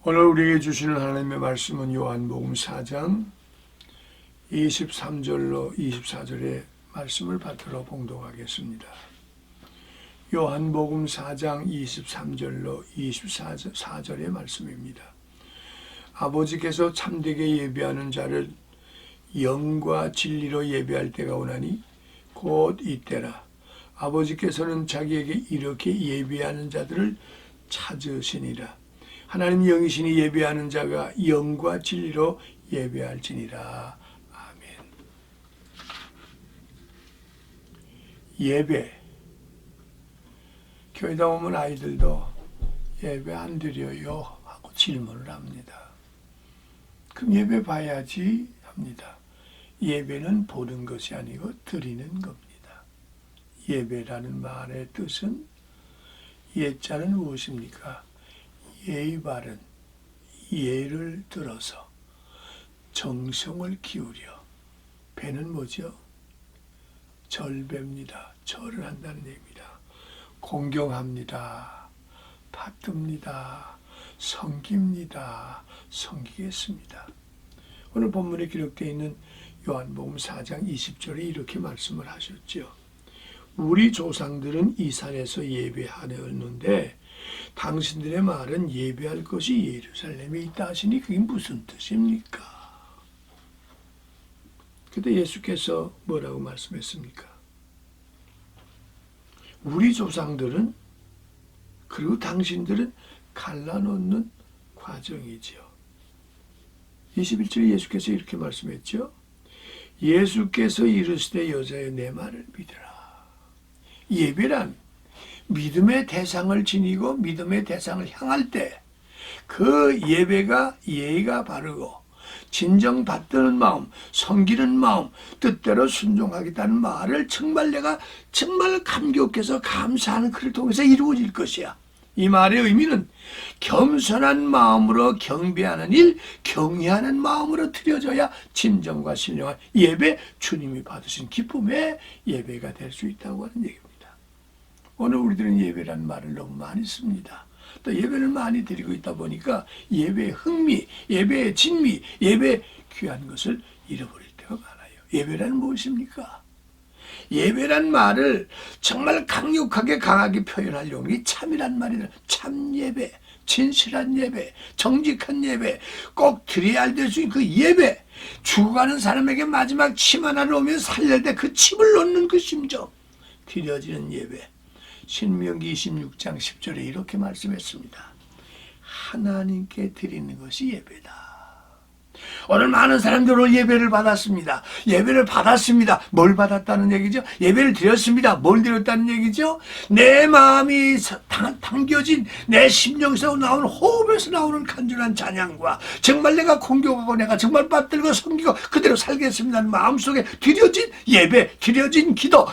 오늘 우리에게 주시는 하나님의 말씀은 요한복음 4장 23절로 24절의 말씀을 받들어 봉독하겠습니다. 요한복음 4장 23절로 24절의 말씀입니다. 아버지께서 참되게 예배하는 자를 영과 진리로 예배할 때가 오나니 곧 이때라. 아버지께서는 자기에게 이렇게 예배하는 자들을 찾으시니라. 하나님 영이시니 예배하는 자가 영과 진리로 예배할지니라. 아멘. 예배. 교회다 오면 아이들도 예배 안 드려요 하고 질문을 합니다. 그럼 예배 봐야지 합니다. 예배는 보는 것이 아니고 드리는 겁니다. 예배라는 말의 뜻은 예자는 무엇입니까? 예의 바른, 예를 들어서 정성을 기울여. 배는 뭐죠? 절배입니다. 절을 한다는 얘기입니다. 공경합니다. 받듭니다. 섬깁니다. 섬기겠습니다. 오늘 본문에 기록되어 있는 요한복음 4장 20절에 이렇게 말씀을 하셨죠. 우리 조상들은 이 산에서 예배하였는데 당신들의 말은 예배할 것이 예루살렘에 있다 하시니 그게 무슨 뜻입니까? 그때 예수께서 뭐라고 말씀했습니까? 우리 조상들은 그리고 당신들은 갈라놓는 과정이지요. 21절에 예수께서 이렇게 말씀했죠. 예수께서 이르시되 여자여 내 말을 믿으라. 예배란 믿음의 대상을 지니고 믿음의 대상을 향할 때 그 예배가 예의가 바르고 진정 받드는 마음, 섬기는 마음, 뜻대로 순종하겠다는 말을 정말 내가 정말 감격해서 감사하는 그를 통해서 이루어질 것이야. 이 말의 의미는 겸손한 마음으로 경배하는 일, 경외하는 마음으로 드려져야 진정과 신령한 예배, 주님이 받으신 기쁨의 예배가 될 수 있다고 하는 얘기입니다. 오늘 우리들은 예배라는 말을 너무 많이 씁니다. 또 예배를 많이 드리고 있다 보니까 예배의 흥미, 예배의 진미, 예배의 귀한 것을 잃어버릴 때가 많아요. 예배란 무엇입니까? 예배란 말을 정말 강력하게 강하게 표현하려고 이 참이란 말이다. 참 예배, 진실한 예배, 정직한 예배, 꼭 드려야 될 수 있는 그 예배, 죽어가는 사람에게 마지막 침 하나를 오면 살릴 때 그 침을 놓는 그 심정, 드려지는 예배. 신명기 26장 10절에 이렇게 말씀했습니다. 하나님께 드리는 것이 예배다. 오늘 많은 사람들은 예배를 받았습니다. 예배를 받았습니다. 뭘 받았다는 얘기죠? 예배를 드렸습니다. 뭘 드렸다는 얘기죠? 내 마음이 당겨진 내 심령에서 나오는 호흡에서 나오는 간절한 찬양과 정말 내가 공격하고 내가 정말 받들고 섬기고 그대로 살겠습니다는 마음속에 드려진 예배, 드려진 기도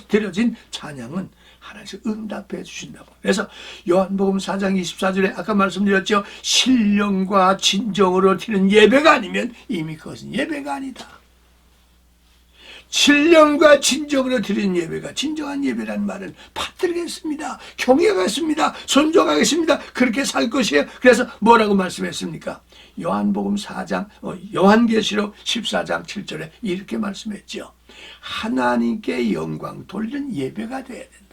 드려진 찬양은 하나님께서 응답해 주신다고. 그래서 요한복음 4장 24절에 아까 말씀드렸죠. 신령과 진정으로 드리는 예배가 아니면 이미 그것은 예배가 아니다. 신령과 진정으로 드리는 예배가 진정한 예배라는 말은 받들겠습니다. 경외하겠습니다. 존중하겠습니다. 그렇게 살 것이에요. 그래서 뭐라고 말씀했습니까? 요한복음 4장, 요한계시록 14장 7절에 이렇게 말씀했죠. 하나님께 영광 돌리는 예배가 돼야 된다.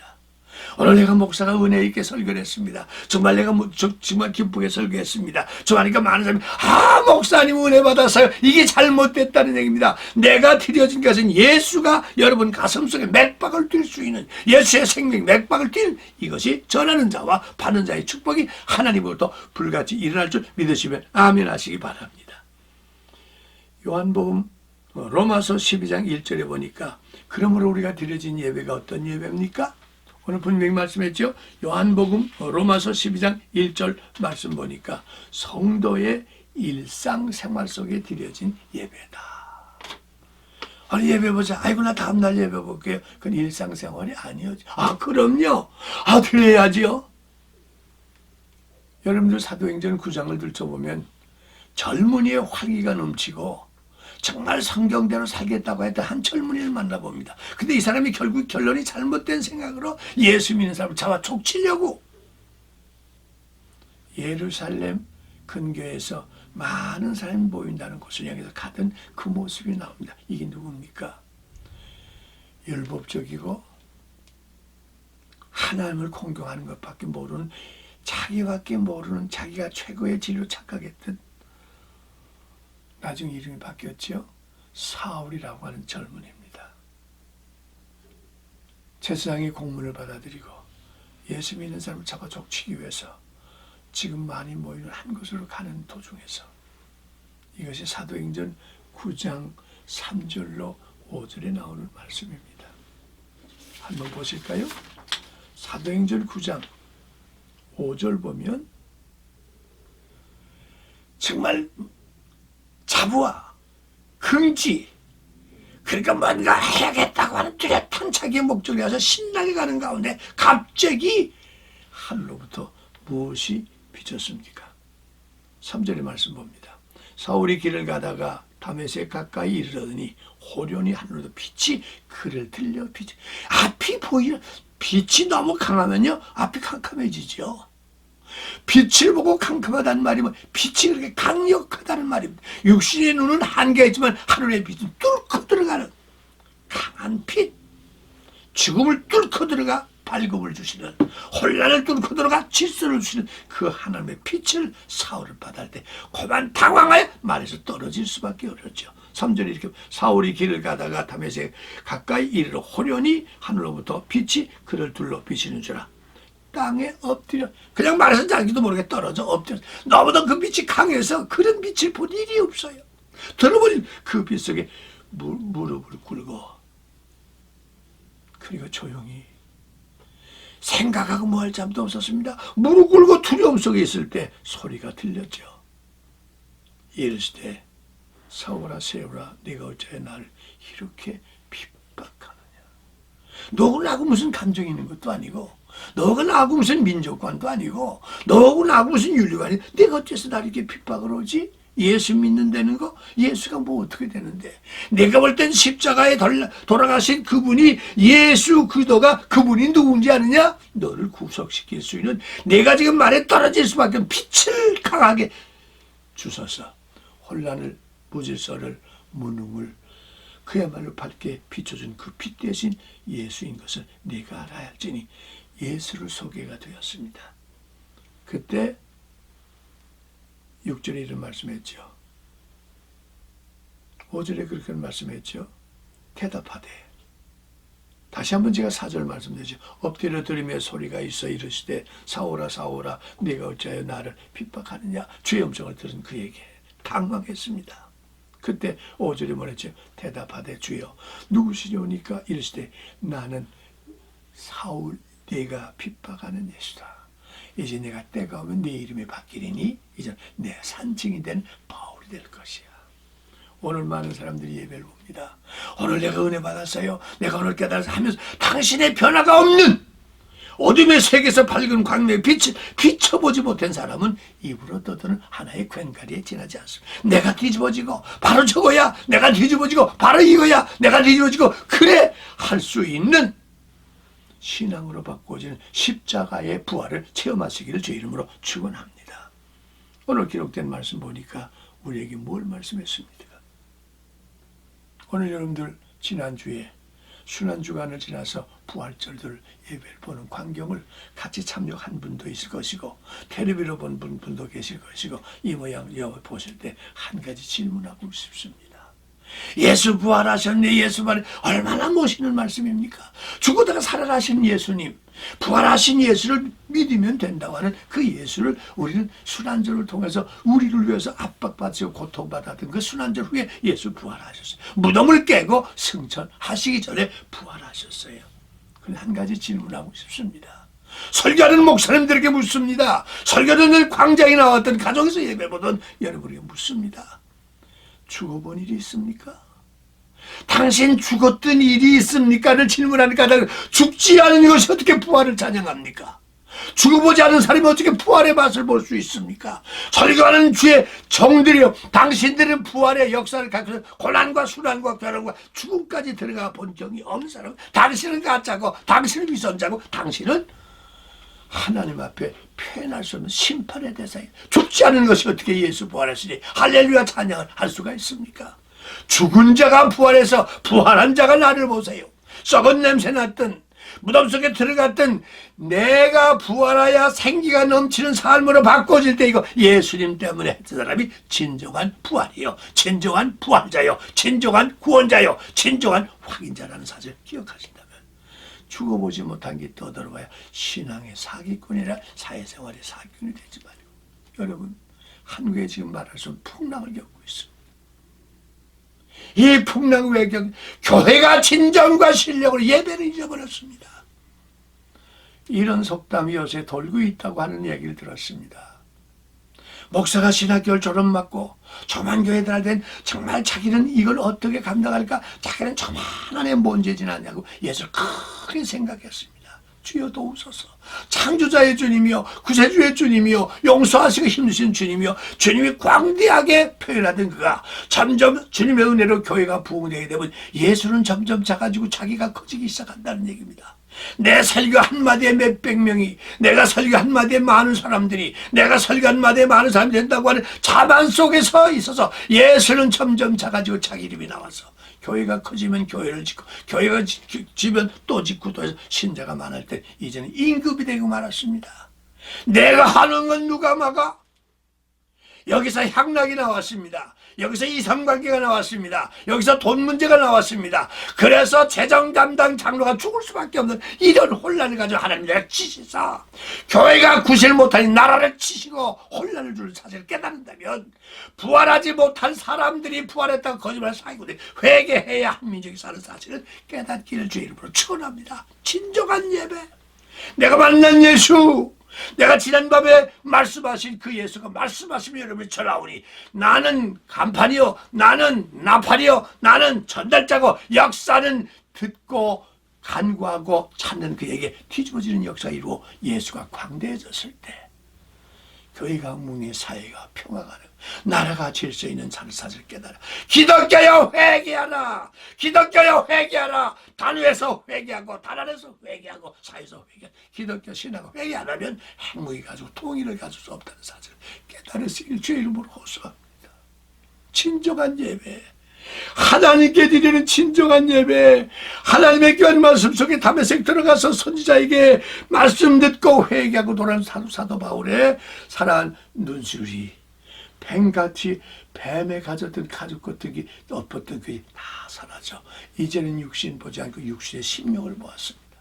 오늘 내가 목사가 은혜 있게 설교를 했습니다. 정말 내가 정말 기쁘게 설교했습니다. 좋아하니까 많은 사람이 목사님 은혜 받았어요. 이게 잘못됐다는 얘기입니다. 내가 드려진 것은 예수가 여러분 가슴속에 맥박을 뛸 수 있는 예수의 생명 맥박을 뛸 이것이 전하는 자와 받는 자의 축복이 하나님으로부터 불같이 일어날 줄 믿으시면 아멘 하시기 바랍니다. 요한복음 로마서 12장 1절에 보니까 그러므로 우리가 드려진 예배가 어떤 예배입니까? 오늘 분명히 말씀했죠. 요한복음 로마서 12장 1절 말씀 보니까 성도의 일상생활 속에 드려진 예배다. 아니 예배 보자. 아이고 나 다음날 예배 볼게요. 그건 일상생활이 아니요. 그럼요. 드려야지요. 여러분들 사도행전 9장을 들춰보면 젊은이의 활기가 넘치고 정말 성경대로 살겠다고 했던 한 젊은이를 만나봅니다. 근데 이 사람이 결국 결론이 잘못된 생각으로 예수 믿는 사람을 잡아 촉치려고 예루살렘 근교에서 많은 사람이 모인다는 곳을 향해서 가던 그 모습이 나옵니다. 이게 누굽니까? 율법적이고 하나님을 공경하는 것밖에 모르는, 자기밖에 모르는, 자기가 최고의 진리로 착각했던, 나중에 이름이 바뀌었죠. 사울이라고 하는 젊은이입니다. 제사장의 공문을 받아들이고 예수 믿는 사람을 잡아 족치기 위해서 지금 많이 모이는 한 곳으로 가는 도중에서, 이것이 사도행전 9장 3절로 5절에 나오는 말씀입니다. 한번 보실까요? 사도행전 9장 5절 보면 정말 자부와 긍지, 그러니까 뭔가 해야겠다고 하는 뚜렷한 자기의 목적에 가서 신나게 가는 가운데 갑자기 하늘로부터 무엇이 비쳤습니까? 3절의 말씀 봅니다. 사울이 길을 가다가 다메섹 가까이 이르러더니 호련히 하늘로부터 빛이 그를 들려 비치, 앞이 보이는, 빛이 너무 강하면요 앞이 캄캄해지죠. 빛을 보고 캄캄하다는 말이 뭐, 빛이 그렇게 강력하다는 말입니다. 육신의 눈은 한계가 있지만 하늘의 빛은 뚫고 들어가는 강한 빛, 죽음을 뚫고 들어가 밝음을 주시는, 혼란을 뚫고 들어가 질서를 주시는 그 하나님의 빛을 사울을 받을 때 그만 당황하여 말에서 떨어질 수밖에 없었죠. 3절에 이렇게, 사울이 길을 가다가 다메섹 가까이 이르러 호련히 하늘로부터 빛이 그를 둘러 비치는 줄 알아 땅에 엎드려, 그냥 말해서 자기도 모르게 떨어져 엎드려, 너무나 그 빛이 강해서 그런 빛을 본 일이 없어요. 들어버린 그 빛 속에 무릎을 꿇고, 그리고 조용히 생각하고 뭐 할 잠도 없었습니다. 무릎 꿇고 두려움 속에 있을 때 소리가 들렸죠. 이르시되 사울아 세울아 네가 어찌하여 나를 이렇게 핍박하느냐. 너하고 나하고 무슨 감정이 있는 것도 아니고, 너하고 나하고 무슨 민족관도 아니고, 너하고 나하고 무슨 윤리관이, 내가 어째서 나를 이렇게 핍박을 하지? 예수 믿는다는 거? 예수가 뭐 어떻게 되는데? 내가 볼 땐 십자가에 돌아가신 그분이, 예수 그리스도가 그분이 누군지 아느냐? 너를 구속시킬 수 있는, 내가 지금 말에 떨어질 수밖에 없는 빛을 강하게 주셔서 혼란을, 무질서를, 무능을 그야말로 밝게 비춰준 그 빛 대신 예수인 것을 내가 알아야 할지니 예수를 소개가 되었습니다. 그때 6절에 이런 말씀했죠. 5절에 그렇게 말씀했죠. 대답하되, 다시 한번 제가 4절 말씀드리죠. 엎드려 들으며 소리가 있어 이르시되 사울아 사울아 네가 어찌하여 나를 핍박하느냐. 주의 음성을 들은 그에게 당황했습니다. 그때 5절에 뭐랬죠? 대답하되 주여 누구시려니까. 이르시되 나는 사울 네가 핍박하는 예수다. 이제 내가 때가 오면 네 이름이 바뀌리니 이제 내 산증이 된 바울이 될 것이야. 오늘 많은 사람들이 예배를 봅니다. 오늘 내가 은혜 받았어요, 내가 오늘 깨달아서 하면서 당신의 변화가 없는 어둠의 세계에서 밝은 광명의 빛을 비춰보지 못한 사람은 입으로 떠드는 하나의 괸가리에 지나지 않습니다. 내가 뒤집어지고 바로 저거야, 내가 뒤집어지고 바로 이거야, 내가 뒤집어지고 그래 할 수 있는 신앙으로 바꿔지는 십자가의 부활을 체험하시기를 주의 이름으로 축원합니다. 오늘 기록된 말씀 보니까 우리에게 뭘 말씀했습니까? 오늘 여러분들 지난주에 순환주간을 지나서 부활절들 예배를 보는 광경을 같이 참여한 분도 있을 것이고 텔레비로 본 분도 계실 것이고 이 모양 보실 때 한 가지 질문하고 싶습니다. 예수 부활하셨네. 예수 부활 얼마나 멋있는 말씀입니까? 죽었다가 살아나신 예수님, 부활하신 예수를 믿으면 된다고 하는 그 예수를 우리는 순환절을 통해서 우리를 위해서 압박받고 고통받았던 그 순환절 후에 예수 부활하셨어요. 무덤을 깨고 승천하시기 전에 부활하셨어요. 그런데 한 가지 질문하고 싶습니다. 설교하는 목사님들에게 묻습니다. 설교하는 광장에 나왔던 가정에서 예배보던 여러분에게 묻습니다. 죽어본 일이 있습니까? 당신 죽었던 일이 있습니까?를 질문하니까 죽지 않은 것이 어떻게 부활을 찬양합니까? 죽어보지 않은 사람이 어떻게 부활의 맛을 볼 수 있습니까? 설교하는 주의 정들이여, 당신들은 부활의 역사를 갖고 고난과 순환과 결혼과 죽음까지 들어가 본 적이 없는 사람, 당신은 가짜고 당신은 위선자고 당신은 하나님 앞에 표현할 수 없는 심판의 대상이 죽지 않은 것이 어떻게 예수 부활했으니 할렐루야 찬양을 할 수가 있습니까? 죽은 자가 부활해서 부활한 자가 나를 보세요. 썩은 냄새 났던 무덤 속에 들어갔던 내가 부활하여 생기가 넘치는 삶으로 바꿔질 때 이거 예수님 때문에 그 사람이 진정한 부활이요, 진정한 부활자요, 진정한 구원자요, 진정한 확인자라는 사실을 기억하신다면 죽어보지 못한 게 떠들어봐야 신앙의 사기꾼이라 사회생활의 사기꾼이 되지 말고, 여러분 한국에 지금 말할 수 없는 풍랑을 겪고 있습니다. 이 풍랑 외교 교회가 진정과 실력으로 예배를 잊어버렸습니다. 이런 속담이 요새 돌고 있다고 하는 얘기를 들었습니다. 목사가 신학교를 졸업받고 조만 교회들한테는 정말 자기는 이걸 어떻게 감당할까, 자기는 조만한 애 뭔지 지났냐고 예수를 크게 생각했습니다. 주여 도우소서. 창조자의 주님이요, 구세주의 주님이요, 용서하시고 힘주신 주님이요, 주님이 광대하게 표현하던 그가 점점 주님의 은혜로 교회가 부흥되게 되면 예수는 점점 작아지고 자기가 커지기 시작한다는 얘기입니다. 내 설교 한마디에 몇백 명이, 내가 설교 한마디에 많은 사람들이, 내가 설교 한마디에 많은 사람이 된다고 하는 자만 속에서 있어서 예수는 점점 작아지고 자기 이름이 나와서 교회가 커지면 교회를 짓고, 교회가 지면 또 짓고, 또 해서 신자가 많을 때 이제는 임급이 되고 말았습니다. 내가 하는 건 누가 막아? 여기서 향락이 나왔습니다. 여기서 이성관계가 나왔습니다. 여기서 돈 문제가 나왔습니다. 그래서 재정 담당 장로가 죽을 수밖에 없는 이런 혼란을 가지고 하나님 내가 치시사 교회가 구실 못하니 나라를 치시고 혼란을 주는 사실을 깨닫는다면 부활하지 못한 사람들이 부활했다고 거짓말 사기고 회개해야 한민족이 사는 사실을 깨닫기를 주의 이름으로 축원합니다. 진정한 예배, 내가 만난 예수, 내가 지난밤에 말씀하신 그 예수가 말씀하시면 여러분이 전하오니 나는 간판이요, 나는 나팔이요, 나는 전달자고, 역사는 듣고 간구하고 찾는 그에게 뒤집어지는 역사가 이루어 예수가 광대해졌을 때 교회가 뭉의 사회가 평화가 되고 나라가 질서 있는 사실을 깨달아. 기독교여 회개하라, 기독교여 회개하라. 단위에서 회개하고 단 안에서 회개하고 사회에서 회개하고, 기독교 신앙을 회개 안 하면 행복이 가지고 통일을 가질 수 없다는 사실을 깨달으시길 주의 이름으로 호소합니다. 진정한 예배, 하나님께 드리는 진정한 예배, 하나님의 귀한 말씀 속에 담에색 들어가서 선지자에게 말씀 듣고 회개하고 돌아온 사도 바울의 사랑한 눈시울이 뱀같이 뱀에 가졌던 가죽 겉들이 엎었던 그게 다 사라져 이제는 육신 보지 않고 육신의 심령을 보았습니다.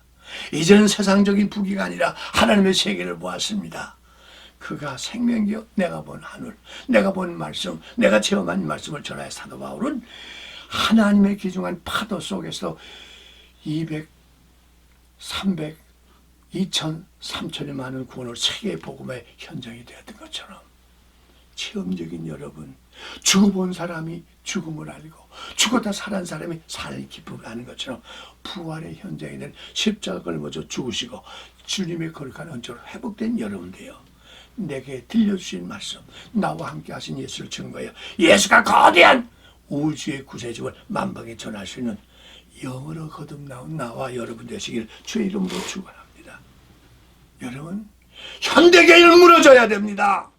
이제는 세상적인 부귀가 아니라 하나님의 세계를 보았습니다. 그가 생명이요, 내가 본 하늘, 내가 본 말씀, 내가 체험한 말씀을 전하여 사도 바울은 하나님의 기중한 파도 속에서 200, 300, 2000, 3000이 많은 구원을 세계 복음의 현장이 되었던 것처럼 체험적인 여러분, 죽어본 사람이 죽음을 알고 죽었다 살아난 사람이 살의 기쁨을 아는 것처럼 부활의 현장에 는 십자가를 먼저 죽으시고 주님의 거룩한恩賜로 회복된 여러분들이요, 내게 들려주신 말씀, 나와 함께 하신 예수를 증거해요. 예수가 거대한 우주의 구세주를 만방에 전할 수 있는 영으로 거듭나온 나와 여러분 되시길 주의 이름으로 축원합니다. 여러분, 현대교회는 무너져야 됩니다.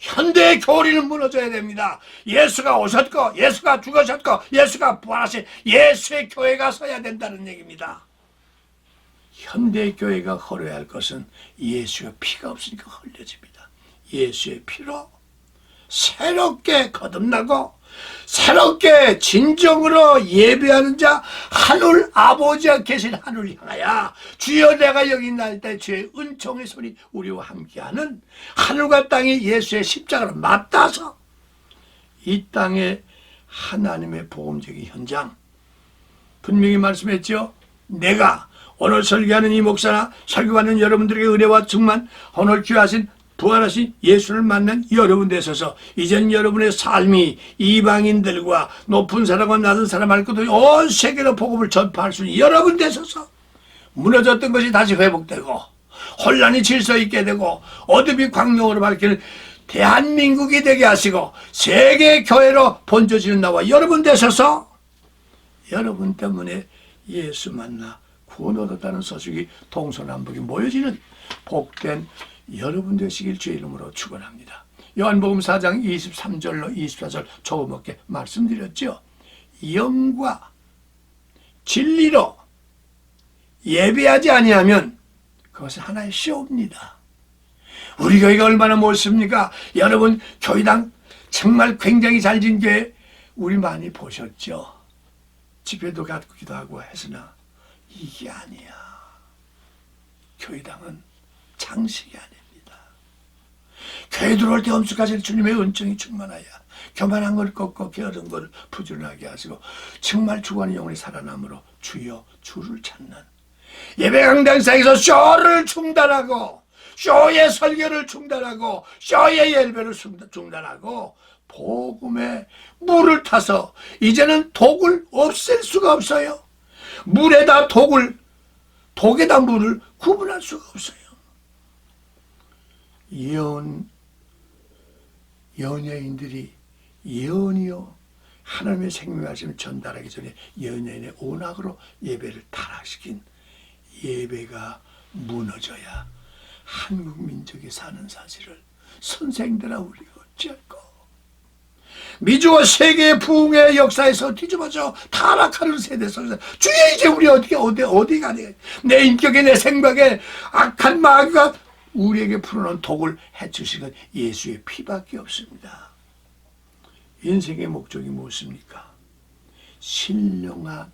현대의 교리는 무너져야 됩니다. 예수가 오셨고, 예수가 죽으셨고, 예수가 부활하신 예수의 교회가 서야 된다는 얘기입니다. 현대의 교회가 헐어야 할 것은 예수의 피가 없으니까 흘려집니다. 예수의 피로 새롭게 거듭나고 새롭게 진정으로 예배하는 자, 하늘 아버지가 계신 하늘을 향하여 주여 내가 여기 있나이다 때 주의 은총의 손이 우리와 함께하는 하늘과 땅이 예수의 십자가를 맞닿아서 이 땅에 하나님의 복음적인 현장, 분명히 말씀했죠. 내가 오늘 설교하는 이 목사나 설교하는 여러분들에게 은혜와 충만, 오늘 귀하신 부활하신 예수를 만난 여러분 되셔서 이젠 여러분의 삶이 이방인들과 높은 사람과 낮은 사람 할 것도 온 세계로 복음을 전파할 수 있는 여러분 되셔서 무너졌던 것이 다시 회복되고 혼란이 질서 있게 되고 어둠이 광명으로 밝히는 대한민국이 되게 하시고 세계 교회로 번져지는 나와 여러분 되셔서 여러분 때문에 예수 만나 구원 얻었다는 소식이 동서남북이 모여지는 복된 여러분 되시길 주의 이름으로 축원합니다. 요한복음 4장 23절로 24절 조금밖에 말씀드렸죠. 영과 진리로 예배하지 아니하면 그것은 하나의 쇼입니다. 우리 교회가 얼마나 멋있습니까? 여러분 교회당 정말 굉장히 잘 진 교회 우리 많이 보셨죠? 집회도 가기도 하고 했으나 이게 아니야. 교회당은 장식이 아닙니다. 교회 들어올 때 엄숙하신 주님의 은총이 충만하여 교만한 걸 꺾고 게으른 걸 부지런하게 하시고 정말 주관의 영혼이 살아남으로 주여 주를 찾는 예배 강당상에서 쇼를 중단하고 쇼의 설교를 중단하고 쇼의 예배를 중단하고 복음에 물을 타서 이제는 독을 없앨 수가 없어요. 물에다 독에다 물을 구분할 수가 없어요. 연예인들이 예언이요 하나님의 생명 말씀을 전달하기 전에 연예인의 온악으로 예배를 타락시킨 예배가 무너져야 한국 민족이 사는 사실을 선생들아 우리가 어찌할까? 미주와 세계의 부흥의 역사에서 뒤집어져 타락하는 세대 속에서 주여 이제 우리 어디 가냐? 내 인격에 내 생각에 악한 마귀가 우리에게 풀어놓은 독을 해주신 건 예수의 피밖에 없습니다. 인생의 목적이 무엇입니까? 신령한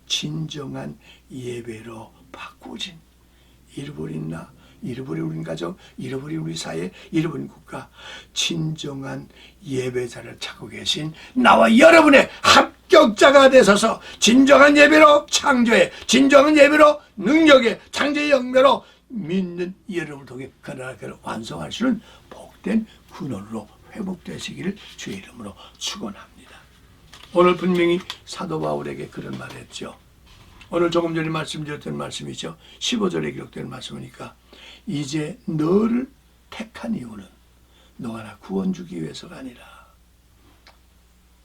진정한 예배로 바꾸진 잃어버린 나, 잃어버린 우리 가정, 잃어버린 우리 사회, 잃어버린 국가 진정한 예배자를 찾고 계신 나와 여러분의 합격자가 되셔서 진정한 예배로 창조해 진정한 예배로 능력의 창조의 영매로 믿는 여러분을 통해 그나라를 완성할 수 있는 복된 군원으로 회복되시기를 주의 이름으로 축원합니다. 오늘 분명히 사도 바울에게 그런 말을 했죠. 오늘 조금 전에 말씀드렸던 말씀이죠. 15절에 기록된 말씀이니까 이제 너를 택한 이유는 너가 나 구원 주기 위해서가 아니라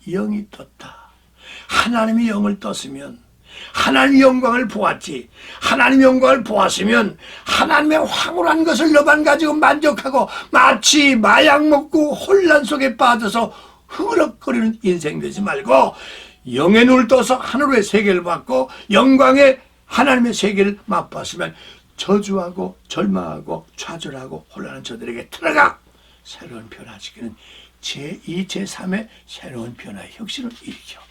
영이 떴다. 하나님의 영을 떴으면 하나님의 영광을 보았지. 하나님의 영광을 보았으면 하나님의 황홀한 것을 너만 가지고 만족하고 마치 마약 먹고 혼란 속에 빠져서 흐럭거리는 인생 되지 말고 영의 눈을 떠서 하늘의 세계를 받고 영광의 하나님의 세계를 맛봤으면 저주하고 절망하고 좌절하고 혼란한 저들에게 들어가 새로운 변화시키는 제2, 제3의 새로운 변화의 혁신을 일으켜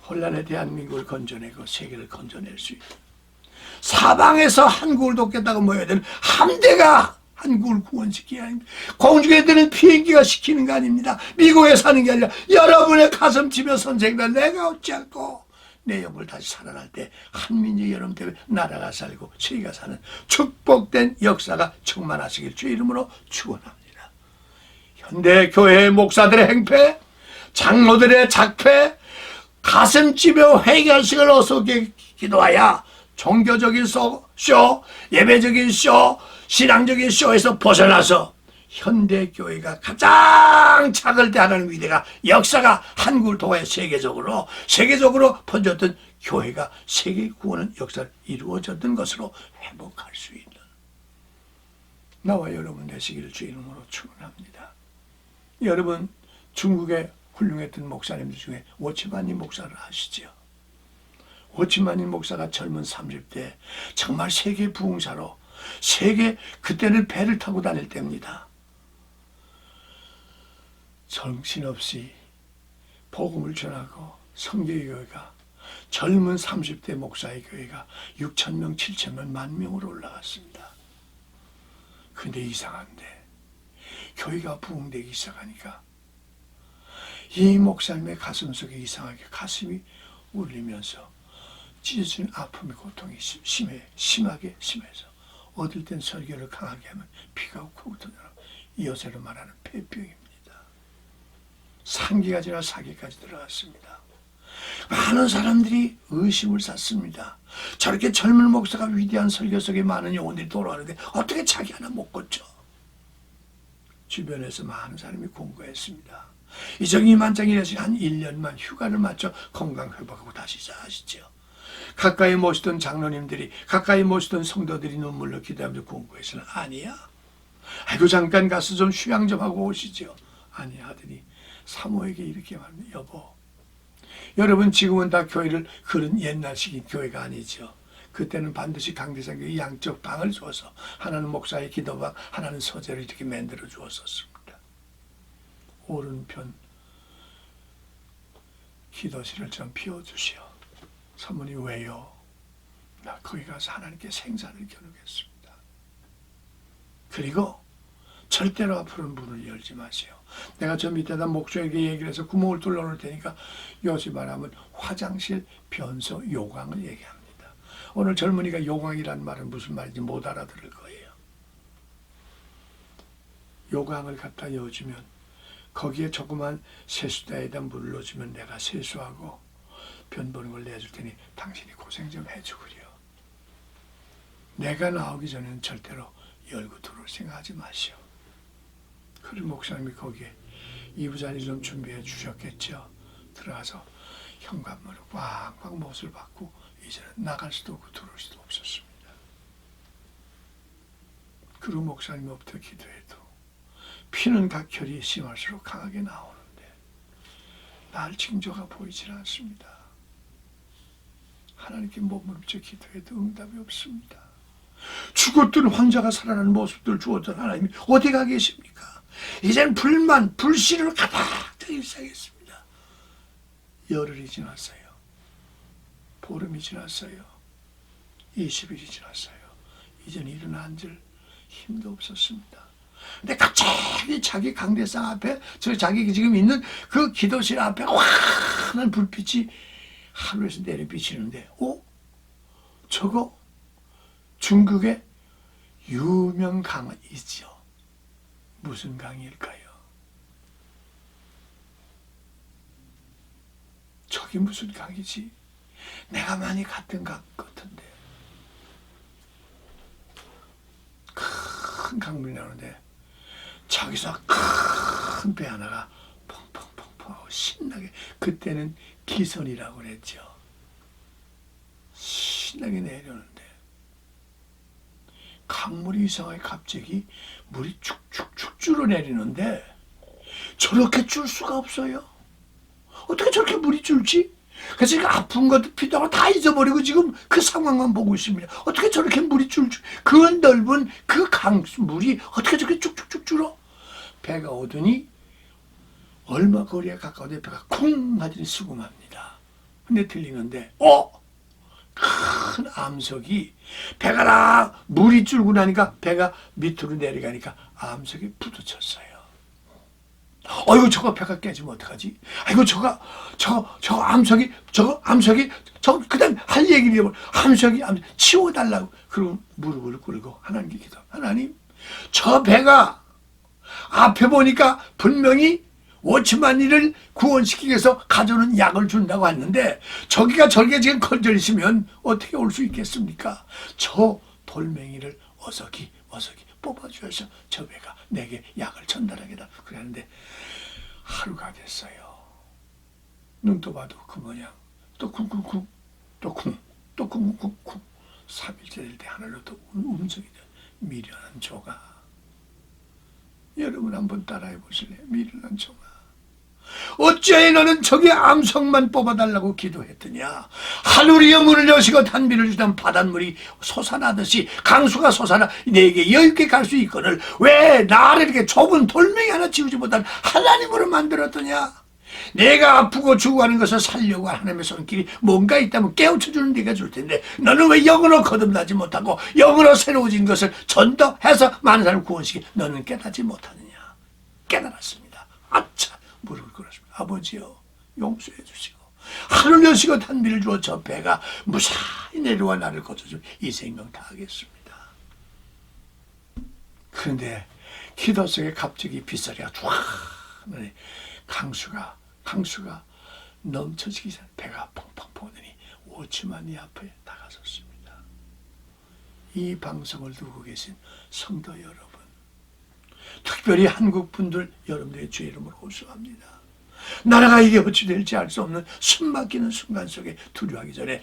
혼란에 대한민국을 건져내고 세계를 건져낼 수 있는 사방에서 한국을 돕겠다고 모여야 되는 함대가 한국을 구원시키기 아닙니다. 공중에 드는 비행기가 시키는 거 아닙니다. 미국에 사는 게 아니라 여러분의 가슴 치며 선생들 내가 어찌할꼬 내 영을 다시 살아날 때 한민족 여러분 때문에 나라가 살고 세계가 사는 축복된 역사가 충만하시길 주의 이름으로 축원합니다. 현대 교회의 목사들의 행패, 장로들의 작패, 가슴 찌며 회개의식을 어서 기도하여 종교적인 쇼, 예배적인 쇼, 신앙적인 쇼에서 벗어나서 현대교회가 가장 작을 때 하는 위대가 역사가 한국을 통해 세계적으로 번졌던 교회가 세계 구원의 역사를 이루어졌던 것으로 회복할 수 있는 나와 여러분 되시기를 주의 이름으로 축원합니다. 여러분 중국의 훌륭했던 목사님들 중에 오치만님 목사를 아시죠? 오치만님 목사가 젊은 30대 정말 세계 부흥사로 그때는 배를 타고 다닐 때입니다. 정신없이 복음을 전하고 성교의 교회가 젊은 30대 목사의 교회가 6,000명, 7,000명, 10,000명으로 올라갔습니다. 근데 이상한데 교회가 부흥되기 시작하니까 이 목사님의 가슴 속에 이상하게 가슴이 울리면서 찢어지는 아픔의 고통이 심하게 심해서 어딜 땐 설교를 강하게 하면 피가 욱하고 터져나가고 요새로 말하는 폐병입니다. 3기가 지나 4기까지 들어갔습니다. 많은 사람들이 의심을 샀습니다. 저렇게 젊은 목사가 위대한 설교 속에 많은 영혼들이 돌아가는데 어떻게 자기 하나 못 고쳐? 주변에서 많은 사람이 공고했습니다. 이정희 만장이라서 한 1년만 휴가를 맞춰 건강 회복하고 다시 자시죠. 가까이 모시던 장로님들이, 가까이 모시던 성도들이 눈물로 기도하면서 궁금해서는 아니야. 아이고 잠깐 가서 좀 휴양 좀 하고 오시죠. 아니 하더니 사모에게 이렇게 말합니다. 여보, 여러분 지금은 다 교회를 그런 옛날식인 교회가 아니죠. 그때는 반드시 강대상교회 양쪽 방을 주어서 하나는 목사의 기도방, 하나는 서재를 이렇게 만들어 주었었습니다. 오른편 기도실을 좀 비워주시오. 사모님 왜요? 나 거기 가서 하나님께 생사를 겨누겠습니다. 그리고 절대로 앞으로는 문을 열지 마세요. 내가 저 밑에다 목사에게 얘기를 해서 구멍을 뚫어 놓을 테니까 요즘 말하면 화장실, 변소, 요강을 얘기합니다. 오늘 젊은이가 요강이라는 말은 무슨 말인지 못 알아들을 거예요. 요강을 갖다 여주면 거기에 조그만 세수대에다 물을 넣어주면 내가 세수하고 변 보는 걸 내줄 테니 당신이 고생 좀 해주구려. 내가 나오기 전에는 절대로 열고 들어올 생각하지 마시오. 그리고 목사님이 거기에 이부자리 좀 준비해 주셨겠죠. 들어가서 현관문을 꽉꽉 못을 받고 이제는 나갈 수도 없고 들어올 수도 없었습니다. 그리고 목사님이 엎드려 기도해도 피는 각혈이 심할수록 강하게 나오는데 날 징조가 보이질 않습니다. 하나님께 몸부림쳐 기도해도 응답이 없습니다. 죽었던 환자가 살아나는 모습들을 주었던 하나님이 어디 가 계십니까? 이젠 불만, 불씨를 가득 차기 시작했습니다. 열흘이 지났어요. 보름이 지났어요. 20일이 지났어요. 이젠 일어나 앉을 힘도 없었습니다. 근데 갑자기 자기 강대상 앞에, 자기 지금 있는 그 기도실 앞에 환한 불빛이 하늘에서 내려 비치는데, 저거 중국의 유명 강이죠. 무슨 강일까요? 저기 무슨 강이지? 내가 많이 갔던 강 같은데. 큰 강물이 나오는데 저기서 큰 배 하나가 펑펑펑펑 하고 신나게, 그때는 기선이라고 그랬죠. 신나게 내려오는데 강물이 이상하게 갑자기 물이 축축축 줄어 내리는데 저렇게 줄 수가 없어요. 어떻게 저렇게 물이 줄지? 그래서 아픈 것도 피도 다 잊어버리고 지금 그 상황만 보고 있습니다. 어떻게 저렇게 물이 줄지? 그 넓은 그 강물이 어떻게 저렇게 쭉쭉쭉 줄어? 배가 오더니 얼마 거리에 가까운데 배가 쿵 하더니 수금합니다. 근데 들리는데 큰 암석이, 배가 다 물이 줄고 나니까 배가 밑으로 내려가니까 암석이 부딪혔어요. 어이구 저거 배가 깨지면 어떡하지? 아이고 저거 암석이 그다음 할 얘기를 암석이 치워달라고. 그리고 무릎을 꿇고 하나님께 기도. 하나님, 저 배가 앞에 보니까 분명히 워치만이를 구원시키기 위해서 가져오는 약을 준다고 했는데 저기가 저렇게 지금 건져있으면 어떻게 올 수 있겠습니까? 저 돌멩이를 어석이 뽑아주셔서 저 배가 내게 약을 전달하게다. 그랬는데 하루가 됐어요. 눈 떠봐도 그 모양. 또 쿵쿵쿵, 또 쿵, 또 쿵쿵쿵. 3일째 될 때 하늘로 또 음성이 돼. 미련한 조가. 여러분 한번 따라해 보실래요? 미련한 조가. 어찌하여 너는 저기 암석만 뽑아달라고 기도했더냐? 하늘이여 문을 여시고 단비를 주던 바닷물이 솟아나듯이 강수가 솟아나 내게 여유있게 갈 수 있거늘 왜 나를 이렇게 좁은 돌멩이 하나 지우지 못한 하나님으로 만들었더냐? 내가 아프고 죽어가는 것을 살려고 하나님의 손길이 뭔가 있다면 깨우쳐주는 네가 줄 텐데 너는 왜 영으로 거듭나지 못하고 영으로 새로워진 것을 전도해서 많은 사람을 구원시키 너는 깨닫지 못하느냐? 깨달았습니다. 아차! 무릎을 꿇었습니다. 아버지요, 용서해 주시고 하늘 여시고 단비를 주어 저 배가 무사히 내려와 나를 거둬주면 이 생명 다 하겠습니다. 그런데 기도 속에 갑자기 빗소리가 쫙 강수가 넘쳐지기 전에 배가 펑펑 보더니 워치만이 앞에 다가섰습니다. 이 방송을 듣고 계신 성도 여러분, 특별히 한국 분들 여러분들의 주 이름으로 호소합니다. 나라가 이게 어찌 될지 알 수 없는 숨막히는 순간 속에 두려워하기 전에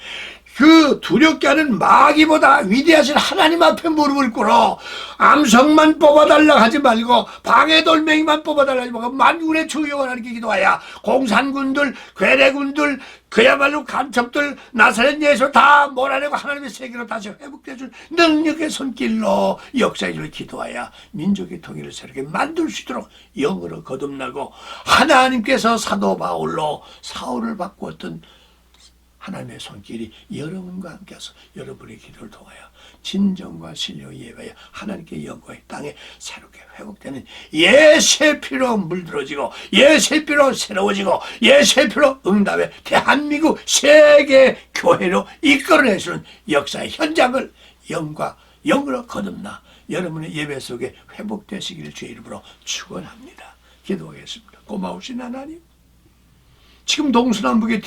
그 두렵게 하는 마귀보다 위대하신 하나님 앞에 무릎을 꿇어 암석만 뽑아달라 하지 말고 방해돌멩이만 뽑아달라 하지 말고 만군의 주 여호와 하나님께 기도하여 공산군들, 괴뢰군들, 그야말로 간첩들, 나사렛 예수 다 몰아내고 하나님의 세계로 다시 회복되어줄 능력의 손길로 역사해줄 기도하여 민족의 통일을 새롭게 만들 수 있도록 영으로 거듭나고 하나님께서 사도 바울로 사울을 바꾸었던 하나님의 손길이 여러분과 함께해서 여러분의 기도를 통하여 진정과 신령을 예배하여 하나님께 영광의 땅에 새롭게 회복되는 예수의 피로 물들어지고 예수의 피로 새로워지고 예수의 피로 응답의 대한민국 세계 교회로 이끌어내주는 역사의 현장을 영과 영으로 거듭나 여러분의 예배 속에 회복되시기를 주의 이름으로 축원합니다. 기도하겠습니다. 고마우신 하나님, 지금 동서남북의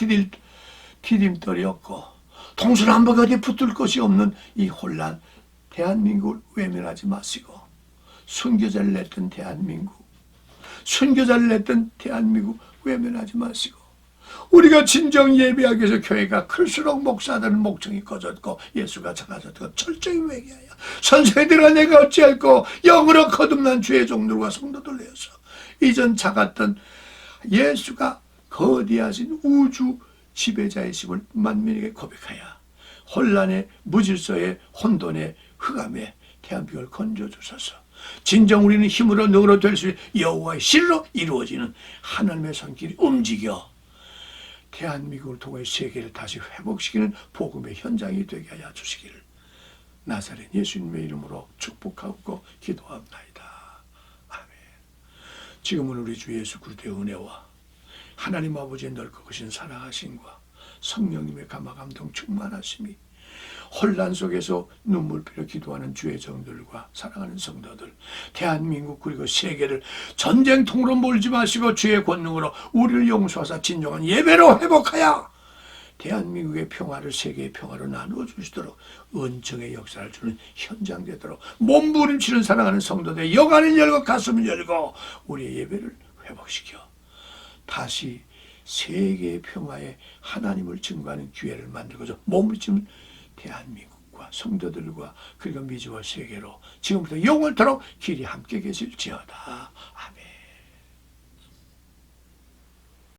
디딤돌이 없고 동서남북 어디 붙을 것이 없는 이 혼란, 대한민국을 외면하지 마시고 순교자를 냈던 대한민국, 순교자를 냈던 대한민국 외면하지 마시고 우리가 진정 예배하기 위해서 교회가 클수록 목사들은 목청이 꺼졌고 예수가 작아졌고 철저히 회개하여 선생들아 내가 어찌할꼬 영으로 거듭난 주의 종들과 성도들 내어서 이전 작았던 예수가 거대하신 우주 지배자이심을 만민에게 고백하여 혼란의 무질서의 혼돈의 흑암에 대한민국을 건져주소서. 진정 우리는 힘으로 능으로 될 수 있는 여호와의 실로 이루어지는 하나님의 손길이 움직여 대한민국을 통해 세계를 다시 회복시키는 복음의 현장이 되게 하여 주시기를 나사렛 예수님의 이름으로 축복하고 기도합나이다. 아멘. 지금은 우리 주 예수 그리스도의 은혜와 하나님 아버지의 넓고 크신 사랑하심과 성령님의 감화감동 충만하심이 혼란 속에서 눈물흘려 기도하는 주의 종들과 사랑하는 성도들, 대한민국 그리고 세계를 전쟁통으로 몰지 마시고 주의 권능으로 우리를 용서하사 진정한 예배로 회복하여 대한민국의 평화를 세계의 평화로 나누어 주시도록 은총의 역사를 주는 현장 되도록 몸부림치는 사랑하는 성도들 영안을 열고 가슴을 열고 우리의 예배를 회복시켜 다시 세계의 평화에 하나님을 증거하는 기회를 만들고서 몸부림치는 대한민국과 성도들과 그리고 미주와 세계로 지금부터 영원토록 길이 함께 계실지어다. 아멘.